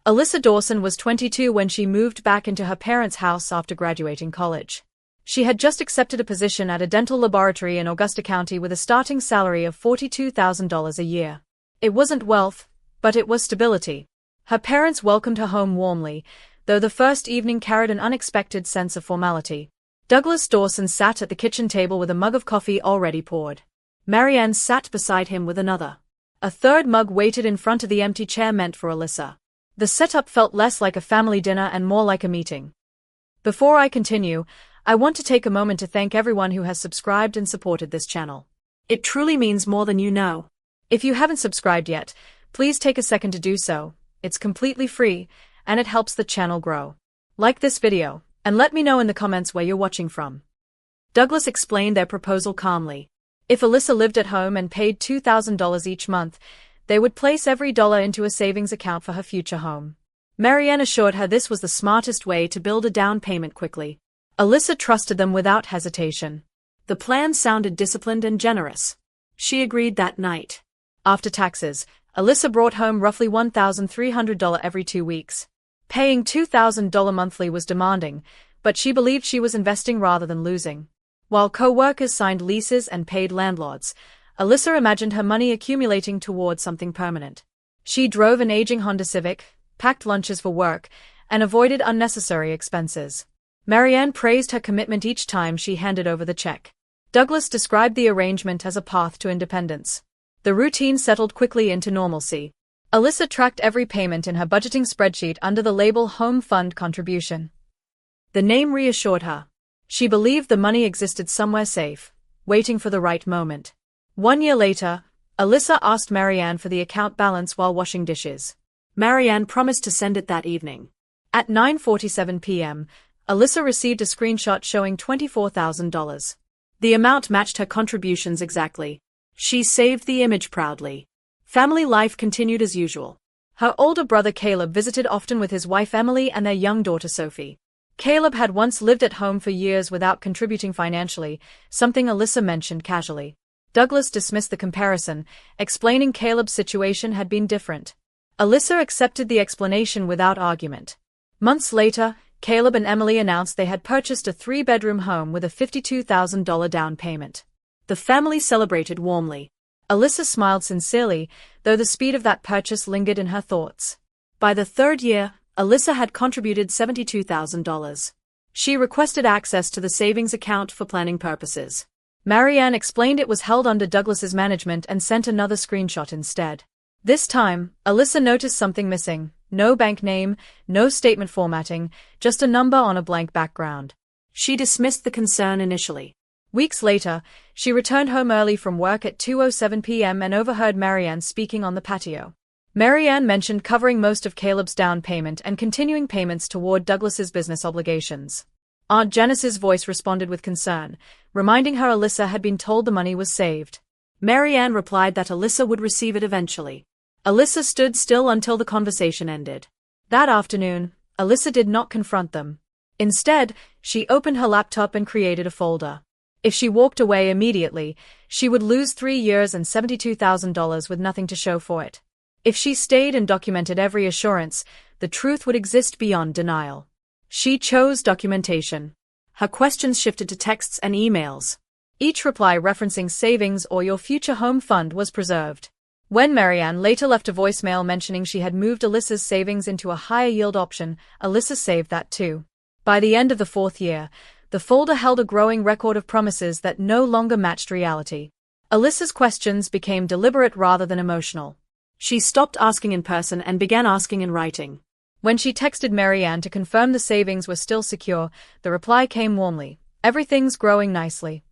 Alyssa Dawson was 22 when she moved back into her parents' house after graduating college. She had just accepted a position at a dental laboratory in Augusta County with a starting salary of $42,000 a year. It wasn't wealth, but it was stability. Her parents welcomed her home warmly, though the first evening carried an unexpected sense of formality. Douglas Dawson sat at the kitchen table with a mug of coffee already poured. Marianne sat beside him with another. A third mug waited in front of the empty chair meant for Alyssa. The setup felt less like a family dinner and more like a meeting. Before I continue, I want to take a moment to thank everyone who has subscribed and supported this channel. It truly means more than you know. If you haven't subscribed yet, please take a second to do so. It's completely free, and it helps the channel grow. Like this video, and let me know in the comments where you're watching from. Douglas explained their proposal calmly. If Alyssa lived at home and paid $2,000 each month, they would place every dollar into a savings account for her future home. Marianne assured her this was the smartest way to build a down payment quickly. Alyssa trusted them without hesitation. The plan sounded disciplined and generous. She agreed that night. After taxes, Alyssa brought home roughly $1,300 every 2 weeks. Paying $2,000 monthly was demanding, but she believed she was investing rather than losing. While co-workers signed leases and paid landlords, Alyssa imagined her money accumulating toward something permanent. She drove an aging Honda Civic, packed lunches for work, and avoided unnecessary expenses. Marianne praised her commitment each time she handed over the check. Douglas described the arrangement as a path to independence. The routine settled quickly into normalcy. Alyssa tracked every payment in her budgeting spreadsheet under the label Home Fund Contribution. The name reassured her. She believed the money existed somewhere safe, waiting for the right moment. 1 year later, Alyssa asked Marianne for the account balance while washing dishes. Marianne promised to send it that evening. At 9:47 p.m., Alyssa received a screenshot showing $24,000. The amount matched her contributions exactly. She saved the image proudly. Family life continued as usual. Her older brother Caleb visited often with his wife Emily and their young daughter Sophie. Caleb had once lived at home for years without contributing financially, something Alyssa mentioned casually. Douglas dismissed the comparison, explaining Caleb's situation had been different. Alyssa accepted the explanation without argument. Months later, Caleb and Emily announced they had purchased a 3-bedroom home with a $52,000 down payment. The family celebrated warmly. Alyssa smiled sincerely, though the speed of that purchase lingered in her thoughts. By the 3rd year, Alyssa had contributed $72,000. She requested access to the savings account for planning purposes. Marianne explained it was held under Douglas's management and sent another screenshot instead. This time, Alyssa noticed something missing. No bank name, no statement formatting, just a number on a blank background. She dismissed the concern initially. Weeks later, she returned home early from work at 2:07 p.m. and overheard Marianne speaking on the patio. Marianne mentioned covering most of Caleb's down payment and continuing payments toward Douglas's business obligations. Aunt Janice's voice responded with concern, reminding her Alyssa had been told the money was saved. Marianne replied that Alyssa would receive it eventually. Alyssa stood still until the conversation ended. That afternoon, Alyssa did not confront them. Instead, she opened her laptop and created a folder. If she walked away immediately, she would lose 3 years and $72,000 with nothing to show for it. If she stayed and documented every assurance, the truth would exist beyond denial. She chose documentation. Her questions shifted to texts and emails. Each reply referencing savings or your future home fund was preserved. When Marianne later left a voicemail mentioning she had moved Alyssa's savings into a higher yield option, Alyssa saved that too. By the end of the 4th year, the folder held a growing record of promises that no longer matched reality. Alyssa's questions became deliberate rather than emotional. She stopped asking in person and began asking in writing. When she texted Marianne to confirm the savings were still secure, the reply came warmly. Everything's growing nicely.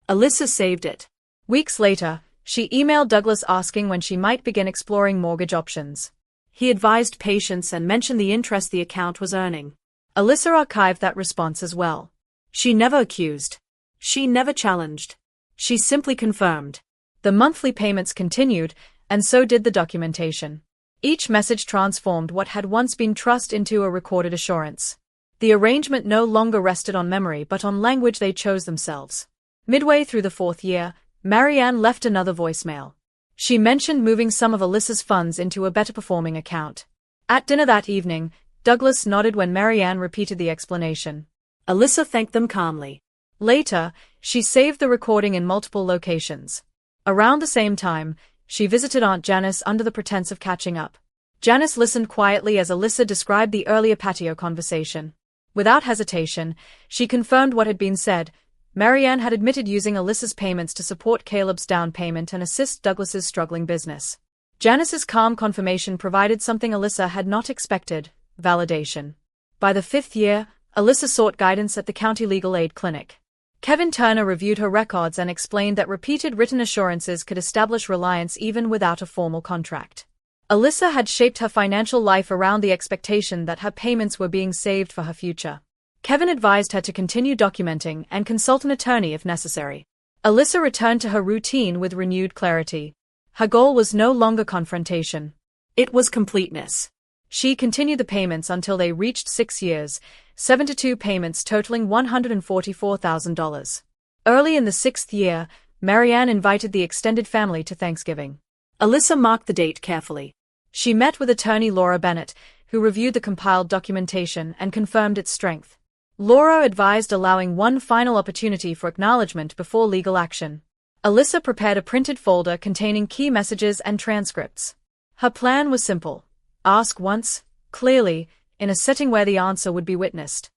Alyssa saved it. Weeks later, she emailed Douglas asking when she might begin exploring mortgage options. He advised patience and mentioned the interest the account was earning. Alyssa archived that response as well. She never accused. She never challenged. She simply confirmed. The monthly payments continued, and so did the documentation. Each message transformed what had once been trust into a recorded assurance. The arrangement no longer rested on memory but on language they chose themselves. Midway through the 4th year, Marianne left another voicemail. She mentioned moving some of Alyssa's funds into a better-performing account. At dinner that evening, Douglas nodded when Marianne repeated the explanation. Alyssa thanked them calmly. Later, she saved the recording in multiple locations. Around the same time, she visited Aunt Janice under the pretense of catching up. Janice listened quietly as Alyssa described the earlier patio conversation. Without hesitation, she confirmed what had been said. Marianne had admitted using Alyssa's payments to support Caleb's down payment and assist Douglas's struggling business. Janice's calm confirmation provided something Alyssa had not expected: validation. By the 5th year, Alyssa sought guidance at the county legal aid clinic. Kevin Turner reviewed her records and explained that repeated written assurances could establish reliance even without a formal contract. Alyssa had shaped her financial life around the expectation that her payments were being saved for her future. Kevin advised her to continue documenting and consult an attorney if necessary. Alyssa returned to her routine with renewed clarity. Her goal was no longer confrontation. It was completeness. She continued the payments until they reached 6 years, 72 payments totaling $144,000. Early in the 6th year, Marianne invited the extended family to Thanksgiving. Alyssa marked the date carefully. She met with attorney Laura Bennett, who reviewed the compiled documentation and confirmed its strength. Laura advised allowing one final opportunity for acknowledgement before legal action. Alyssa prepared a printed folder containing key messages and transcripts. Her plan was simple: ask once, clearly, in a setting where the answer would be witnessed.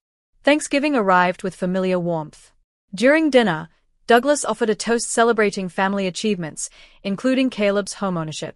Thanksgiving arrived with familiar warmth. During dinner, Douglas offered a toast celebrating family achievements, including Caleb's homeownership.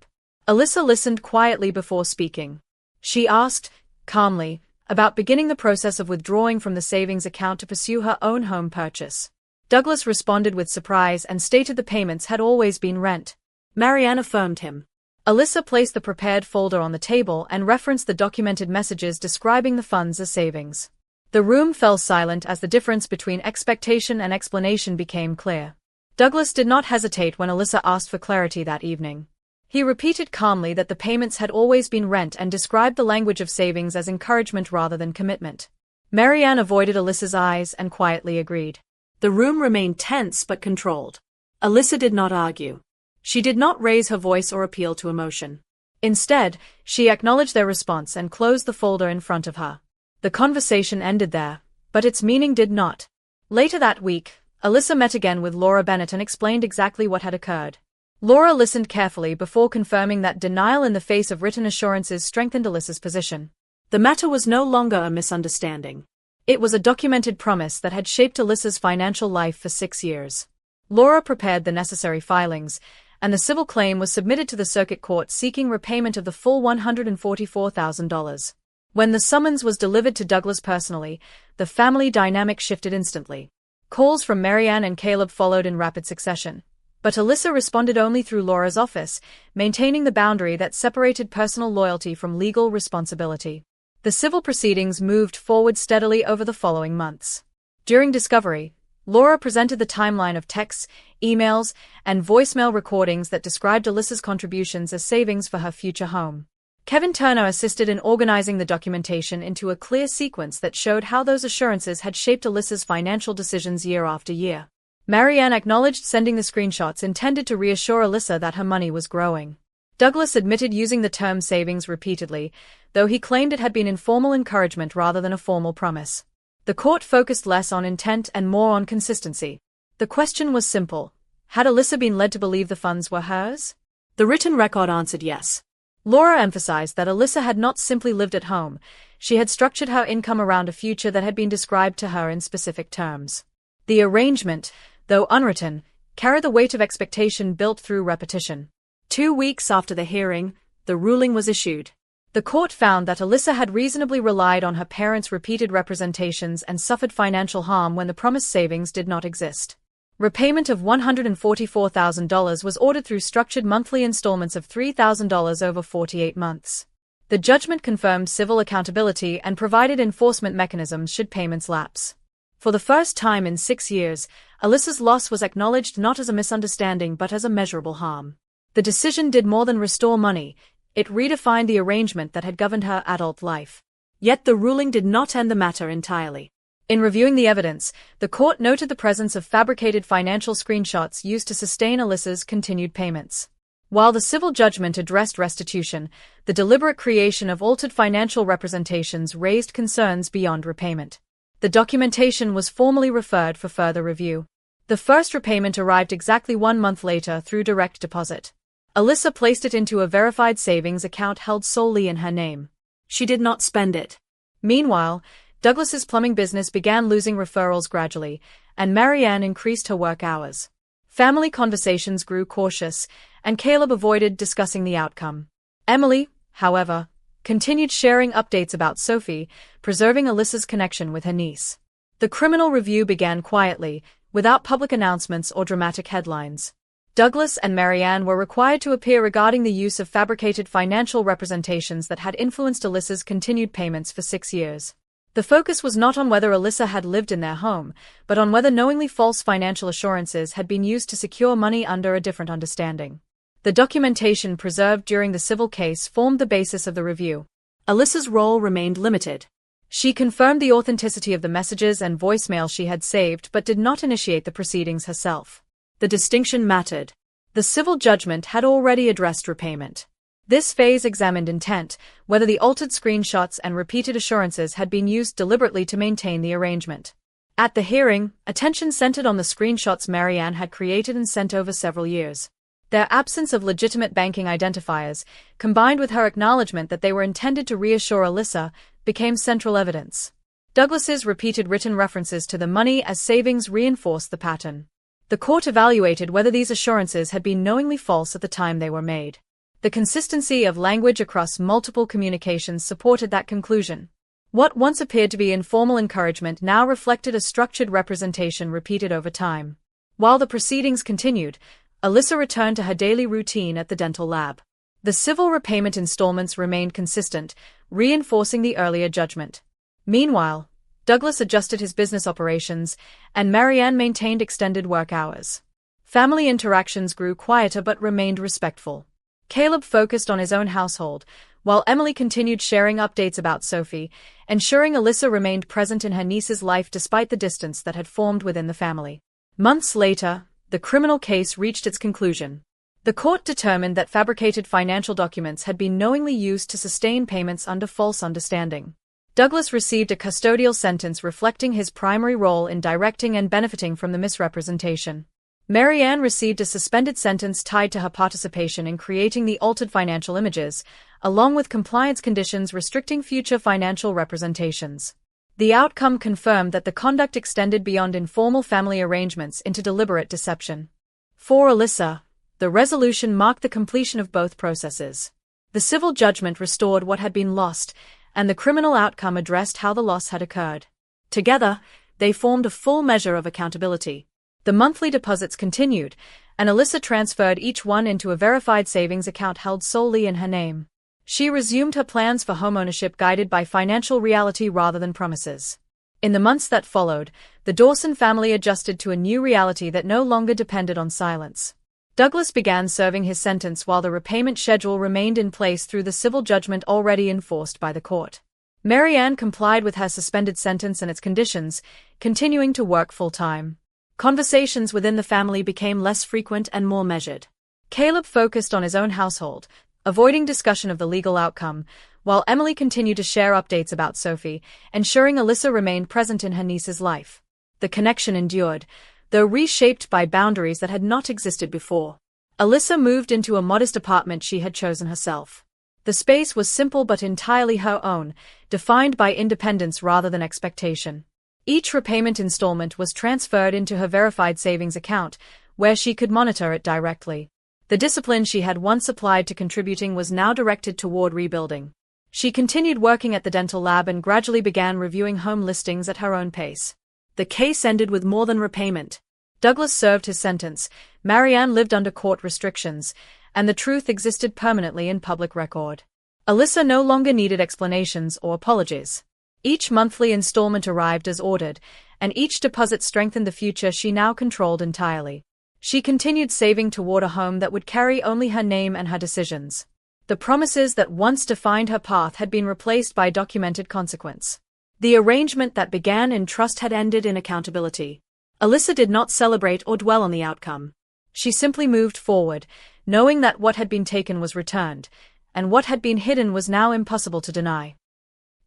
Alyssa listened quietly before speaking. She asked, calmly, about beginning the process of withdrawing from the savings account to pursue her own home purchase. Douglas responded with surprise and stated the payments had always been rent. Marianne affirmed him. Alyssa placed the prepared folder on the table and referenced the documented messages describing the funds as savings. The room fell silent as the difference between expectation and explanation became clear. Douglas did not hesitate when Alyssa asked for clarity that evening. He repeated calmly that the payments had always been rent and described the language of savings as encouragement rather than commitment. Marianne avoided Alyssa's eyes and quietly agreed. The room remained tense but controlled. Alyssa did not argue. She did not raise her voice or appeal to emotion. Instead, she acknowledged their response and closed the folder in front of her. The conversation ended there, but its meaning did not. Later that week, Alyssa met again with Laura Bennett and explained exactly what had occurred. Laura listened carefully before confirming that denial in the face of written assurances strengthened Alyssa's position. The matter was no longer a misunderstanding. It was a documented promise that had shaped Alyssa's financial life for 6 years. Laura prepared the necessary filings, and the civil claim was submitted to the circuit court seeking repayment of the full $144,000. When the summons was delivered to Douglas personally, the family dynamic shifted instantly. Calls from Marianne and Caleb followed in rapid succession. But Alyssa responded only through Laura's office, maintaining the boundary that separated personal loyalty from legal responsibility. The civil proceedings moved forward steadily over the following months. During discovery, Laura presented the timeline of texts, emails, and voicemail recordings that described Alyssa's contributions as savings for her future home. Kevin Turner assisted in organizing the documentation into a clear sequence that showed how those assurances had shaped Alyssa's financial decisions year after year. Marianne acknowledged sending the screenshots intended to reassure Alyssa that her money was growing. Douglas admitted using the term savings repeatedly, though he claimed it had been informal encouragement rather than a formal promise. The court focused less on intent and more on consistency. The question was simple: had Alyssa been led to believe the funds were hers? The written record answered yes. Laura emphasized that Alyssa had not simply lived at home, she had structured her income around a future that had been described to her in specific terms. The arrangement, though unwritten, carried the weight of expectation built through repetition. 2 weeks after the hearing, the ruling was issued. The court found that Alyssa had reasonably relied on her parents' repeated representations and suffered financial harm when the promised savings did not exist. Repayment of $144,000 was ordered through structured monthly installments of $3,000 over 48 months. The judgment confirmed civil accountability and provided enforcement mechanisms should payments lapse. For the first time in 6 years, Alyssa's loss was acknowledged not as a misunderstanding but as a measurable harm. The decision did more than restore money, it redefined the arrangement that had governed her adult life. Yet the ruling did not end the matter entirely. In reviewing the evidence, the court noted the presence of fabricated financial screenshots used to sustain Alyssa's continued payments. While the civil judgment addressed restitution, the deliberate creation of altered financial representations raised concerns beyond repayment. The documentation was formally referred for further review. The first repayment arrived exactly 1 month later through direct deposit. Alyssa placed it into a verified savings account held solely in her name. She did not spend it. Meanwhile, Douglas's plumbing business began losing referrals gradually, and Marianne increased her work hours. Family conversations grew cautious, and Caleb avoided discussing the outcome. Emily, however, continued sharing updates about Sophie, preserving Alyssa's connection with her niece. The criminal review began quietly, without public announcements or dramatic headlines. Douglas and Marianne were required to appear regarding the use of fabricated financial representations that had influenced Alyssa's continued payments for 6 years. The focus was not on whether Alyssa had lived in their home, but on whether knowingly false financial assurances had been used to secure money under a different understanding. The documentation preserved during the civil case formed the basis of the review. Alyssa's role remained limited. She confirmed the authenticity of the messages and voicemail she had saved but did not initiate the proceedings herself. The distinction mattered. The civil judgment had already addressed repayment. This phase examined intent, whether the altered screenshots and repeated assurances had been used deliberately to maintain the arrangement. At the hearing, attention centered on the screenshots Marianne had created and sent over several years. Their absence of legitimate banking identifiers, combined with her acknowledgement that they were intended to reassure Alyssa, became central evidence. Douglas's repeated written references to the money as savings reinforced the pattern. The court evaluated whether these assurances had been knowingly false at the time they were made. The consistency of language across multiple communications supported that conclusion. What once appeared to be informal encouragement now reflected a structured representation repeated over time. While the proceedings continued, Alyssa returned to her daily routine at the dental lab. The civil repayment installments remained consistent, reinforcing the earlier judgment. Meanwhile, Douglas adjusted his business operations, and Marianne maintained extended work hours. Family interactions grew quieter but remained respectful. Caleb focused on his own household, while Emily continued sharing updates about Sophie, ensuring Alyssa remained present in her niece's life despite the distance that had formed within the family. Months later, the criminal case reached its conclusion. The court determined that fabricated financial documents had been knowingly used to sustain payments under false understanding. Douglas received a custodial sentence reflecting his primary role in directing and benefiting from the misrepresentation. Marianne received a suspended sentence tied to her participation in creating the altered financial images, along with compliance conditions restricting future financial representations. The outcome confirmed that the conduct extended beyond informal family arrangements into deliberate deception. For Alyssa, the resolution marked the completion of both processes. The civil judgment restored what had been lost, and the criminal outcome addressed how the loss had occurred. Together, they formed a full measure of accountability. The monthly deposits continued, and Alyssa transferred each one into a verified savings account held solely in her name. She resumed her plans for homeownership guided by financial reality rather than promises. In the months that followed, the Dawson family adjusted to a new reality that no longer depended on silence. Douglas began serving his sentence while the repayment schedule remained in place through the civil judgment already enforced by the court. Marianne complied with her suspended sentence and its conditions, continuing to work full-time. Conversations within the family became less frequent and more measured. Caleb focused on his own household, avoiding discussion of the legal outcome, while Emily continued to share updates about Sophie, ensuring Alyssa remained present in her niece's life. The connection endured, though reshaped by boundaries that had not existed before. Alyssa moved into a modest apartment she had chosen herself. The space was simple but entirely her own, defined by independence rather than expectation. Each repayment installment was transferred into her verified savings account, where she could monitor it directly. The discipline she had once applied to contributing was now directed toward rebuilding. She continued working at the dental lab and gradually began reviewing home listings at her own pace. The case ended with more than repayment. Douglas served his sentence, Marianne lived under court restrictions, and the truth existed permanently in public record. Alyssa no longer needed explanations or apologies. Each monthly installment arrived as ordered, and each deposit strengthened the future she now controlled entirely. She continued saving toward a home that would carry only her name and her decisions. The promises that once defined her path had been replaced by documented consequence. The arrangement that began in trust had ended in accountability. Alyssa did not celebrate or dwell on the outcome. She simply moved forward, knowing that what had been taken was returned, and what had been hidden was now impossible to deny.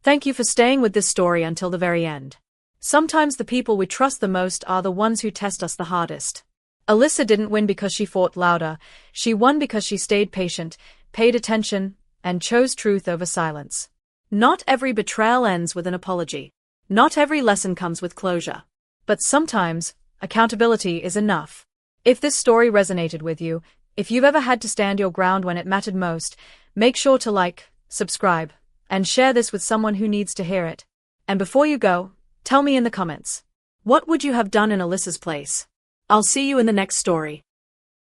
Thank you for staying with this story until the very end. Sometimes the people we trust the most are the ones who test us the hardest. Alyssa didn't win because she fought louder, she won because she stayed patient, paid attention, and chose truth over silence. Not every betrayal ends with an apology. Not every lesson comes with closure. But sometimes, accountability is enough. If this story resonated with you, if you've ever had to stand your ground when it mattered most, make sure to like, subscribe, and share this with someone who needs to hear it. And before you go, tell me in the comments, what would you have done in Alyssa's place? I'll see you in the next story.